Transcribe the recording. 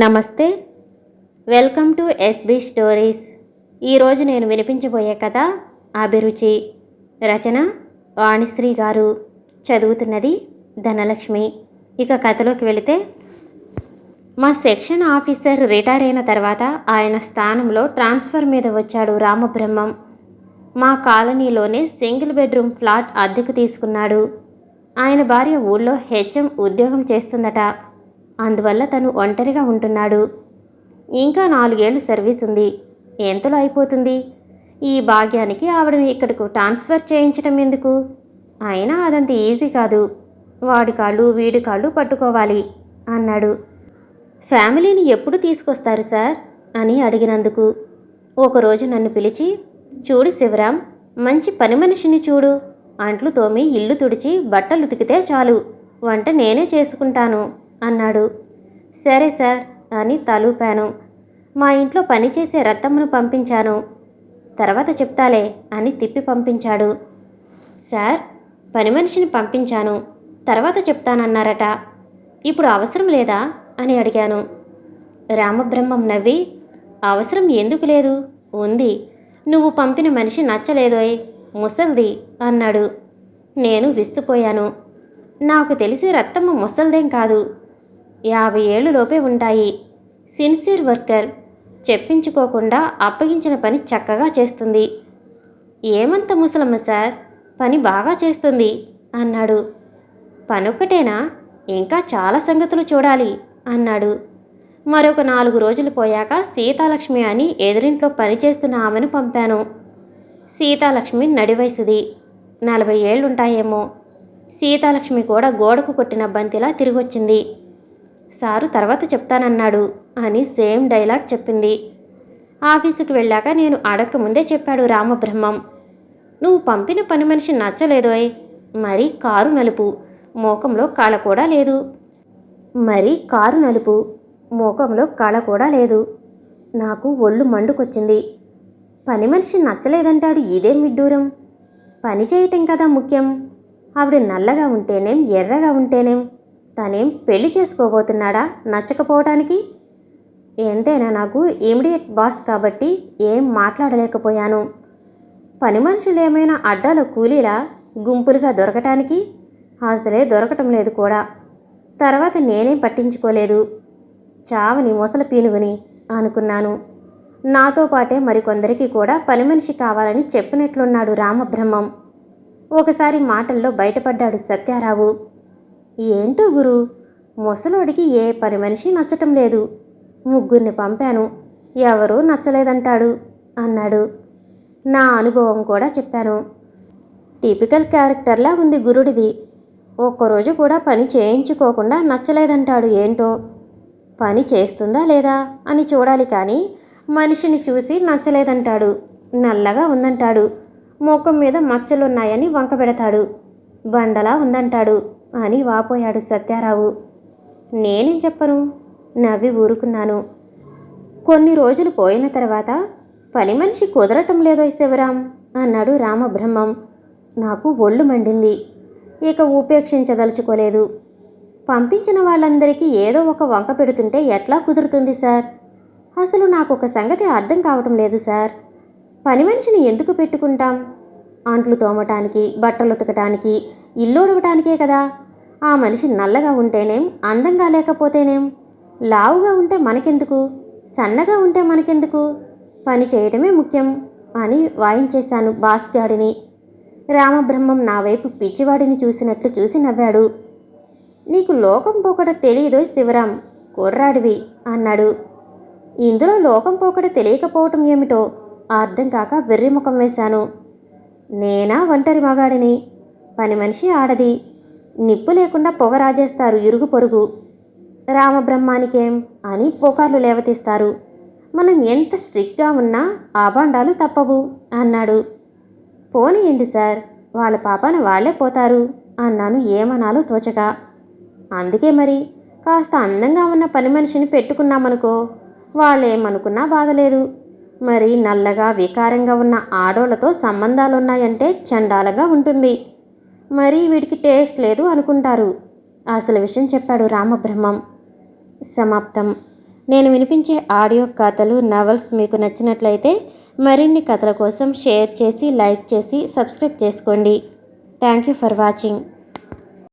నమస్తే. Welcome to SB stories. ఈరోజు నేను వినిపించబోయే కథ అభిరుచి. రచన వాణిశ్రీ గారు. చదువుతున్నది ధనలక్ష్మి. ఇక కథలోకి వెళితే, మా సెక్షన్ ఆఫీసర్ రిటైర్ అయిన తర్వాత ఆయన స్థానంలో ట్రాన్స్ఫర్ మీద వచ్చాడు రామబ్రహ్మం. మా కాలనీలోనే సింగిల్ బెడ్రూమ్ ఫ్లాట్ అద్దెకు తీసుకున్నాడు. ఆయన భార్య ఊళ్ళో హెచ్ఎం ఉద్యోగం చేస్తుందట. అందువల్ల తను ఒంటరిగా ఉంటున్నాడు. ఇంకా 4 ఏళ్ళు సర్వీస్ ఉంది. ఎంతలో అయిపోతుంది. ఈ భాగ్యానికి ఆవిడని ఇక్కడకు ట్రాన్స్ఫర్ చేయించడం ఎందుకు? అయినా అదంత ఈజీ కాదు. వాడి కాళ్ళు వీడి కాళ్ళు పట్టుకోవాలి అన్నాడు. ఫ్యామిలీని ఎప్పుడు తీసుకొస్తారు సార్ అని అడిగినందుకు, ఒకరోజు నన్ను పిలిచి, చూడు శివరాం, మంచి పని మనిషిని చూడు. అంట్లు తోమి ఇల్లు తుడిచి బట్టలు ఉతికితే చాలు, వంట నేనే చేసుకుంటాను అన్నాడు. సరే సార్ అని తలూపాను. మా ఇంట్లో పనిచేసే రత్తమ్మను పంపించాను. తర్వాత చెప్తాలే అని తిప్పి పంపించాడు. సార్, పని మనిషిని పంపించాను, తర్వాత చెప్తానన్నారట. ఇప్పుడు అవసరం లేదా అని అడిగాను. రామబ్రహ్మం నవ్వి, అవసరం ఎందుకు లేదు, ఉంది. నువ్వు పంపిన మనిషి నచ్చలేదోయ్, ముసల్ది అన్నాడు. నేను విస్తుపోయాను. నాకు తెలిసి రత్తమ్మ ముసల్దేం కాదు, 50 ఏళ్ళు లోపే ఉంటాయి. Sincere worker. చెప్పించుకోకుండా అప్పగించిన పని చక్కగా చేస్తుంది. ఏమంత ముసలమ్మ సార్, పని బాగా చేస్తుంది అన్నాడు. పనొక్కటేనా, ఇంకా చాలా సంగతులు చూడాలి అన్నాడు. మరొక 4 రోజులు పోయాక సీతాలక్ష్మి అని ఎదురింట్లో పనిచేస్తున్న ఆమెను పంపాను. సీతాలక్ష్మి నడివయసుది, 40 ఏళ్లుంటాయేమో. సీతాలక్ష్మి కూడా గోడకు కొట్టిన బంతిలా తిరిగొచ్చింది. సారు తర్వాత చెప్తానన్నాడు అని సేమ్ డైలాగ్ చెప్పింది. ఆఫీసుకు వెళ్ళాక నేను అడగకముందే చెప్పాడు రామబ్రహ్మం, నువ్వు పంపిన పని మనిషి నచ్చలేదోయ్. మరి కారు నలుపు, మోకంలో కళ కూడా లేదు. నాకు ఒళ్ళు మండుకొచ్చింది. పని మనిషి నచ్చలేదంటాడు, ఇదేం విడ్డూరం. పని చేయటం కదా ముఖ్యం. ఆవిడ నల్లగా ఉంటేనేం, ఎర్రగా ఉంటేనేం, తనేం పెళ్లి చేసుకోబోతున్నాడా నచ్చకపోవటానికి? ఎంతైనా నాకు ఇమిడియట్ బాస్ కాబట్టి ఏం మాట్లాడలేకపోయాను. పని మనుషులు ఏమైనా అడ్డాలో కూలీలా గుంపులుగా దొరకటానికి? అసలే దొరకటం లేదు కూడా. తర్వాత నేనేం పట్టించుకోలేదు. చావని మొసల పీనుగుని అనుకున్నాను. నాతో పాటే మరికొందరికి కూడా పని మనిషి కావాలని చెప్పినట్లున్నాడు రామబ్రహ్మం. ఒకసారి మాటల్లో బయటపడ్డాడు సత్యారావు. ఏంటో గురు, ముసలోడికి ఏ పని మనిషి నచ్చటం లేదు. 3 పంపాను, ఎవరూ నచ్చలేదంటాడు అన్నాడు. నా అనుభవం కూడా చెప్పాను. టిపికల్ క్యారెక్టర్లా ఉంది గురుడిది. ఒక్కరోజు కూడా పని చేయించుకోకుండా నచ్చలేదంటాడు. ఏంటో, పని చేస్తుందా లేదా అని చూడాలి కానీ మనిషిని చూసి నచ్చలేదంటాడు. నల్లగా ఉందంటాడు, ముఖం మీద మచ్చలున్నాయని వంకబెడతాడు, బండలా ఉందంటాడు అని వాపోయాడు సత్యారావు. నేనేం చెప్పను, నవ్వి ఊరుకున్నాను. కొన్ని రోజులు పోయిన తర్వాత, పని మనిషి కుదరటం లేదో శివరాం అన్నాడు రామబ్రహ్మం. నాకు ఒళ్ళు మండింది. ఇక ఉపేక్షించదలుచుకోలేదు. పంపించిన వాళ్ళందరికీ ఏదో ఒక వంక పెడుతుంటే ఎట్లా కుదురుతుంది సార్? అసలు నాకు ఒక సంగతి అర్థం కావటం లేదు సార్. పని మనిషిని ఎందుకు పెట్టుకుంటాం? అంట్లు తోమటానికి, బట్టలు ఉతకటానికి, ఇల్లు ఉడవటానికే కదా. ఆ మనిషి నల్లగా ఉంటేనేం, అందంగా లేకపోతేనేం, లావుగా ఉంటే మనకెందుకు, సన్నగా ఉంటే మనకెందుకు, పని చేయటమే ముఖ్యం అని వాయించేశాను బాస్గాడిని. రామబ్రహ్మం నా వైపు పిచ్చివాడిని చూసినట్లు చూసి నవ్వాడు. నీకు లోకం పోకడ తెలియదో శివరాం, కుర్రాడివి అన్నాడు. ఇందులో లోకం పోకడ తెలియకపోవటం ఏమిటో అర్థం కాక వెర్రిముఖం వేశాను. నేనా ఒంటరి మగాడిని, పని మనిషి ఆడది. నిప్పు లేకుండా పొగ రాజేస్తారు ఇరుగు పొరుగు. రామబ్రహ్మానికేం అని పుకార్లు లేవతీస్తారు. మనం ఎంత స్ట్రిక్ట్గా ఉన్నా ఆబాండాలు తప్పవు అన్నాడు. పోనీయండి సార్, వాళ్ళ పాపాన వాళ్లే పోతారు అన్నాను ఏమనాలో తోచగా. అందుకే మరి కాస్త అందంగా ఉన్న పని మనిషిని పెట్టుకున్నామనుకో, వాళ్ళేమనుకున్నా బాధలేదు. మరి నల్లగా వికారంగా ఉన్న ఆడోళ్లతో సంబంధాలున్నాయంటే చండాలంగా ఉంటుంది. మరీ వీడికి టేస్ట్ లేదు అనుకుంటారు. అసలు విషయం చెప్పాడు రామబ్రహ్మం. సమాప్తం. నేను వినిపించే ఆడియో కథలు, నవల్స్ మీకు నచ్చినట్లయితే మరిన్ని కథల కోసం షేర్ చేసి, లైక్ చేసి, సబ్స్క్రైబ్ చేసుకోండి. Thank you for watching.